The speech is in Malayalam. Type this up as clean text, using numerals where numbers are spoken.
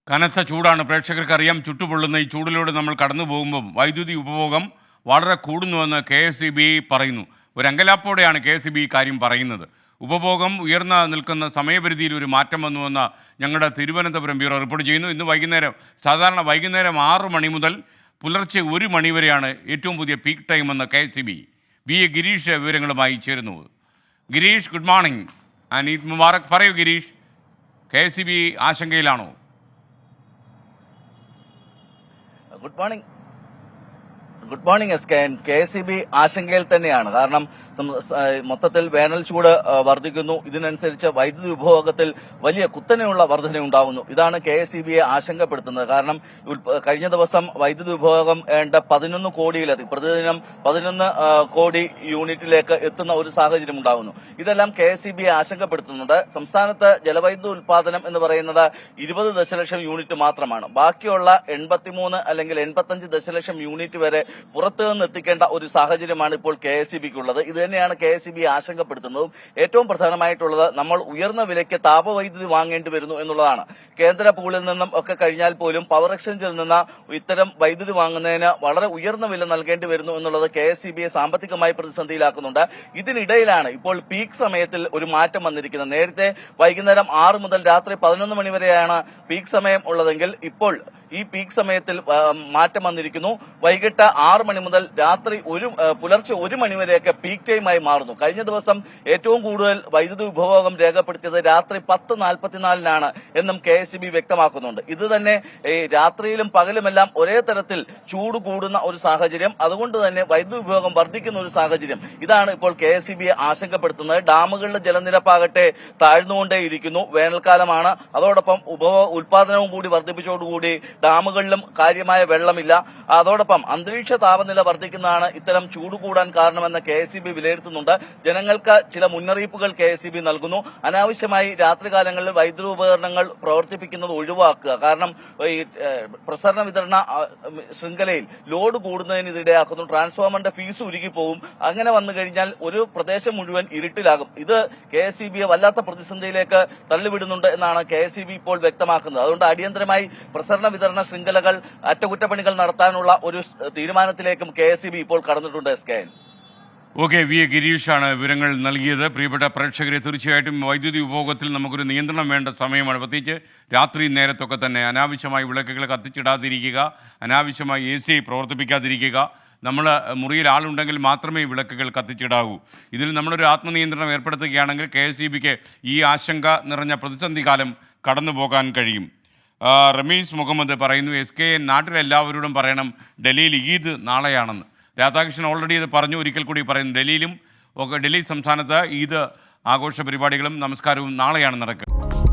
കനത്ത ചൂടാണ്. പ്രേക്ഷകർക്കറിയാം. ചുട്ടുപൊള്ളുന്ന ഈ ചൂടിലൂടെ നമ്മൾ കടന്നു പോകുമ്പം വൈദ്യുതി ഉപഭോഗം വളരെ കൂടുന്നുവെന്ന് KSEB പറയുന്നു. ഒരു അങ്കലാപ്പോടെയാണ് KSEB ഈ കാര്യം പറയുന്നത്. ഉപഭോഗം ഉയർന്ന നിൽക്കുന്ന സമയപരിധിയിൽ ഒരു മാറ്റം വന്നുവെന്ന് ഞങ്ങളുടെ തിരുവനന്തപുരം ബ്യൂറോ റിപ്പോർട്ട് ചെയ്യുന്നു. ഇന്ന് സാധാരണ വൈകുന്നേരം 6 മണി മുതൽ പുലർച്ചെ 1 മണി വരെയാണ് ഏറ്റവും പുതിയ പീക്ക് ടൈം എന്ന് KSEB. ഗിരീഷ് വിവരങ്ങളുമായി ചേരുന്നു. Girish, good morning and Eid Mubarak. പറയൂ ഗിരീഷ്, KSEB ആശങ്കയിലാണോ? ഗുഡ് മോർണിംഗ് എസ്കെൻ. KSEB ആശങ്കയിൽ തന്നെയാണ്. കാരണം മൊത്തത്തിൽ വേനൽ ചൂട് വർദ്ധിക്കുന്നു. ഇതിനനുസരിച്ച് വൈദ്യുതി ഉപഭോഗത്തിൽ വലിയ കുത്തനെയുള്ള വർധന ഉണ്ടാകുന്നു. ഇതാണ് KSEBയെ ആശങ്കപ്പെടുത്തുന്നത്. കാരണം കഴിഞ്ഞ ദിവസം വൈദ്യുതി ഉപഭോഗം 11 കോടിയിലധികം, പ്രതിദിനം 11 കോടി യൂണിറ്റിലേക്ക് എത്തുന്ന ഒരു സാഹചര്യം ഉണ്ടാകുന്നു. ഇതെല്ലാം KSEBയെ ആശങ്കപ്പെടുത്തുന്നുണ്ട്. സംസ്ഥാനത്ത് ജലവൈദ്യുത ഉൽപാദനം എന്ന് പറയുന്നത് 20 ദശലക്ഷം യൂണിറ്റ് മാത്രമാണ്. ബാക്കിയുള്ള 83 അല്ലെങ്കിൽ 85 ദശലക്ഷം യൂണിറ്റ് വരെ പുറത്തു നിന്ന് എത്തിക്കേണ്ട ഒരു സാഹചര്യമാണ് ഇപ്പോൾ KSEBക്കുള്ളത്. ഇത് തന്നെയാണ് KSEB ആശങ്കപ്പെടുത്തുന്നതും. ഏറ്റവും പ്രധാനമായിട്ടുള്ളത്, നമ്മൾ ഉയർന്ന വിലയ്ക്ക് താപവൈദ്യുതി വാങ്ങേണ്ടി വരുന്നു എന്നുള്ളതാണ്. കേന്ദ്ര പൂളിൽ നിന്നും ഒക്കെ കഴിഞ്ഞാൽ പോലും പവർ എക്സ്ചേഞ്ചിൽ നിന്ന് ഇത്തരം വൈദ്യുതി വാങ്ങുന്നതിന് വളരെ ഉയർന്ന വില നൽകേണ്ടി വരുന്നു എന്നുള്ളത് KSEBയെ സാമ്പത്തികമായി പ്രതിസന്ധിയിലാക്കുന്നുണ്ട്. ഇതിനിടയിലാണ് ഇപ്പോൾ പീക്ക് സമയത്തിൽ ഒരു മാറ്റം വന്നിരിക്കുന്നത്. നേരത്തെ വൈകുന്നേരം 6 മുതൽ രാത്രി 11 മണി വരെയാണ് പീക്ക് സമയം ഉള്ളതെങ്കിൽ ഇപ്പോൾ ഈ പീക്ക് സമയത്തിൽ മാറ്റം വന്നിരിക്കുന്നു. വൈകിട്ട് 6 മണി മുതൽ പുലർച്ചെ 1 മണി വരെയൊക്കെ പീക്ക് ടൈമായി മാറുന്നു. കഴിഞ്ഞ ദിവസം ഏറ്റവും കൂടുതൽ വൈദ്യുതി ഉപഭോഗം രേഖപ്പെടുത്തിയത് രാത്രി 10:44 എന്നും KSEB വ്യക്തമാക്കുന്നുണ്ട്. ഇത് തന്നെ രാത്രിയിലും പകലുമെല്ലാം ഒരേ തരത്തിൽ ചൂട് കൂടുന്ന ഒരു സാഹചര്യം, അതുകൊണ്ട് തന്നെ വൈദ്യുതി ഉപഭോഗം വർദ്ധിക്കുന്ന ഒരു സാഹചര്യം. ഇതാണ് ഇപ്പോൾ KSEBയെ ആശങ്കപ്പെടുത്തുന്നത്. ഡാമുകളിലെ ജലനിരപ്പാകട്ടെ താഴ്ന്നുകൊണ്ടേയിരിക്കുന്നു. വേനൽക്കാലമാണ്. അതോടൊപ്പം ഉൽപാദനവും കൂടി വർദ്ധിപ്പിച്ചതോടുകൂടി ഡാമുകളിലും കാര്യമായ വെള്ളമില്ല. അതോടൊപ്പം അന്തരീക്ഷ താപനില വർദ്ധിക്കുന്നതാണ് ഇത്തരം ചൂട് കൂടാൻ കാരണമെന്ന് KSEB വിലയിരുത്തുന്നുണ്ട്. ജനങ്ങൾക്ക് ചില മുന്നറിയിപ്പുകൾ KSEB നൽകുന്നു. അനാവശ്യമായി രാത്രികാലങ്ങളിൽ വൈദ്യുത ഉപകരണങ്ങൾ പ്രവർത്തിപ്പിക്കുന്നത് ഒഴിവാക്കുക. കാരണം ഈ പ്രസരണ വിതരണ ശൃംഖലയിൽ ലോഡ് കൂടുന്നതിന് ഇതിടയാക്കുന്നു. ട്രാൻസ്ഫോമറിന്റെ ഫീസ് ഉരുകിപ്പോവും. അങ്ങനെ വന്നു കഴിഞ്ഞാൽ ഒരു പ്രദേശം മുഴുവൻ ഇരുട്ടിലാകും. ഇത് KSEBയെ വല്ലാത്ത പ്രതിസന്ധിയിലേക്ക് തള്ളിവിടുന്നുണ്ട് എന്നാണ് KSEB ഇപ്പോൾ വ്യക്തമാക്കുന്നത്. അതുകൊണ്ട് അടിയന്തരമായി പ്രസരണ വിതരണ ശൃംഖലകൾ അറ്റകുറ്റപ്പണികൾ നടത്താനുള്ള ഒരു തീരുമാനത്തിലേക്കും KSEB ഇപ്പോൾ കടന്നിട്ടുണ്ട്. എസ്കെൻ. ഓക്കെ, ഗിരീഷാണ് വിവരങ്ങൾ നൽകിയത്. പ്രിയപ്പെട്ട പ്രേക്ഷകരെ, തീർച്ചയായിട്ടും വൈദ്യുതി ഉപഭോഗത്തിൽ നമുക്കൊരു നിയന്ത്രണം വേണ്ട സമയമാണ്. പ്രത്യേകിച്ച് രാത്രി നേരത്തൊക്കെ തന്നെ അനാവശ്യമായി വിളക്കുകൾ കത്തിച്ചിടാതിരിക്കുക, അനാവശ്യമായി AC പ്രവർത്തിപ്പിക്കാതിരിക്കുക. നമ്മൾ മുറിയിൽ ആളുണ്ടെങ്കിൽ മാത്രമേ വിളക്കുകൾ കത്തിച്ചിടാവൂ. ഇതിൽ നമ്മളൊരു ആത്മനിയന്ത്രണം ഏർപ്പെടുത്തുകയാണെങ്കിൽ KSEBക്ക് ഈ ആശങ്ക നിറഞ്ഞ പ്രതിസന്ധി കാലം കടന്നു പോകാൻ കഴിയും. റമീസ് മുഹമ്മദ് പറയുന്നു, SKN നാട്ടിലെല്ലാവരോടും പറയണം ഡൽഹിയിൽ ഈദ് നാളെയാണെന്ന്. രാധാകൃഷ്ണൻ ഓൾറെഡി ഇത് പറഞ്ഞു, ഒരിക്കൽ കൂടി പറയുന്നു. ഡൽഹി സംസ്ഥാനത്ത് ഈദ് ആഘോഷ പരിപാടികളും നമസ്കാരവും നാളെയാണ് നടക്കുക.